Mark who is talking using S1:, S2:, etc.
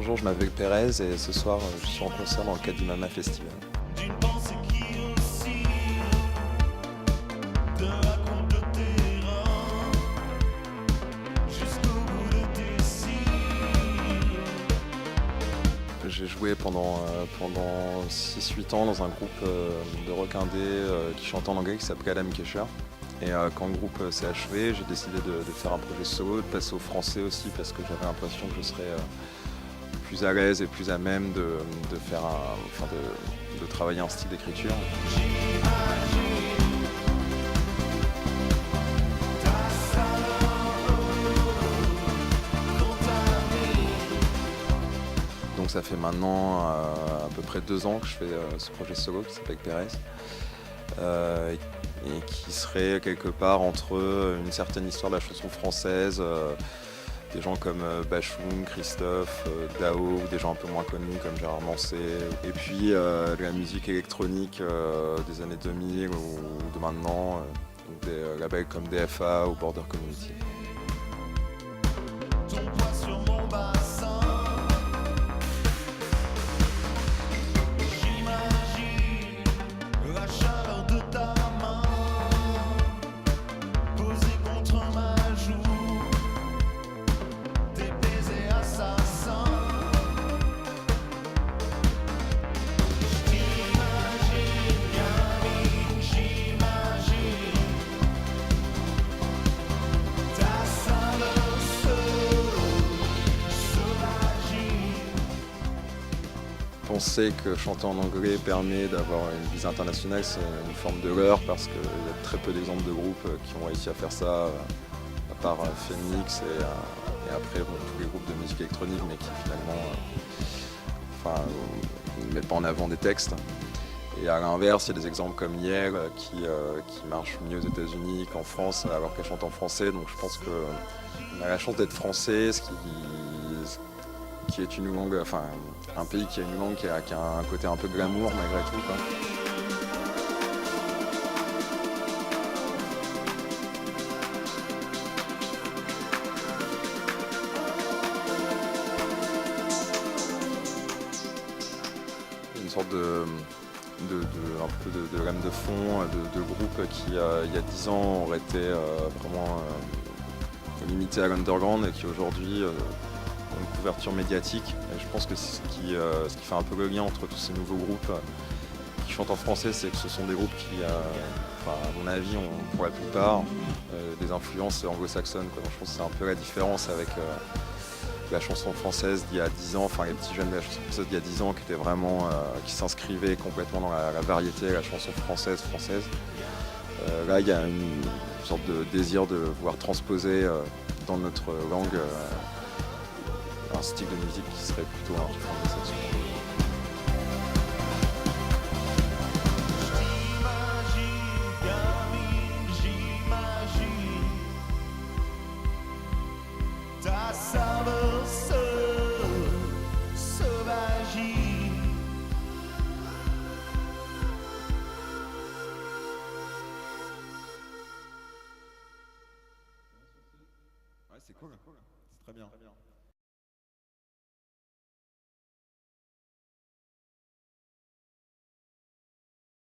S1: Bonjour, je m'appelle Pérez et ce soir je suis en concert dans le cadre du Mama Festival.
S2: D'une pensée qui oscille, te raconte le terrain jusqu'au bout de tes cils.
S1: J'ai joué pendant 6-8 ans dans un groupe de rock indé qui chante en anglais qui s'appelait Adam Kesher. Et quand le groupe s'est achevé, j'ai décidé de faire un projet solo, de passer au français aussi parce que j'avais l'impression que je serais plus à l'aise et plus à même de faire de travailler un style d'écriture. Donc ça fait maintenant à peu près 2 ans que je fais ce projet solo qui s'appelle Pérez. Et qui serait quelque part entre une certaine histoire de la chanson française, des gens comme Bachung, Christophe, Dao, ou des gens un peu moins connus comme Gérard Manset, et puis de la musique électronique des années 2000 ou de maintenant, des labels comme DFA ou Border Community.
S2: Ton poids sur mon bassin, j'imagine la chaleur de ta main posée contre ma joue, tes baisers assassins. J'imagine, gamine, j'imagine ta saveur sauvagine.
S1: Penser que chanter en anglais permet d'avoir une vise internationale, c'est une forme de leurre parce qu'il y a très peu d'exemples de groupes qui ont réussi à faire ça, à part Phoenix et après tous les groupes de musique électronique, mais qui finalement ne mettent pas en avant des textes. Et à l'inverse, il y a des exemples comme Hier qui marchent mieux aux États-Unis qu'en France alors qu'elle chante en français. Donc je pense qu'on a la chance d'être français, qui est une langue, enfin un pays qui a une langue qui a un côté un peu glamour malgré tout, quoi. Une sorte un peu de lame de fond, de groupe qui il y a 10 ans aurait été vraiment limité à l'underground et qui aujourd'hui ont une couverture médiatique. Et je pense que ce qui fait un peu le lien entre tous ces nouveaux groupes qui chantent en français, c'est que ce sont des groupes qui, à mon avis, ont pour la plupart des influences anglo-saxonnes, quoi. Donc je pense que c'est un peu la différence avec la chanson française d'il y a 10 ans, enfin les petits jeunes de la chanson française d'il y a 10 ans qui étaient vraiment, qui s'inscrivaient complètement dans la variété, la chanson française. Là, il y a une sorte de désir de vouloir transposer dans notre langue un style de musique qui serait plutôt un truc anglo-saxon.
S2: J'imagine, gamine, j'imagine ta saveur sauvagine.
S1: Ouais, c'est cool, c'est très bien.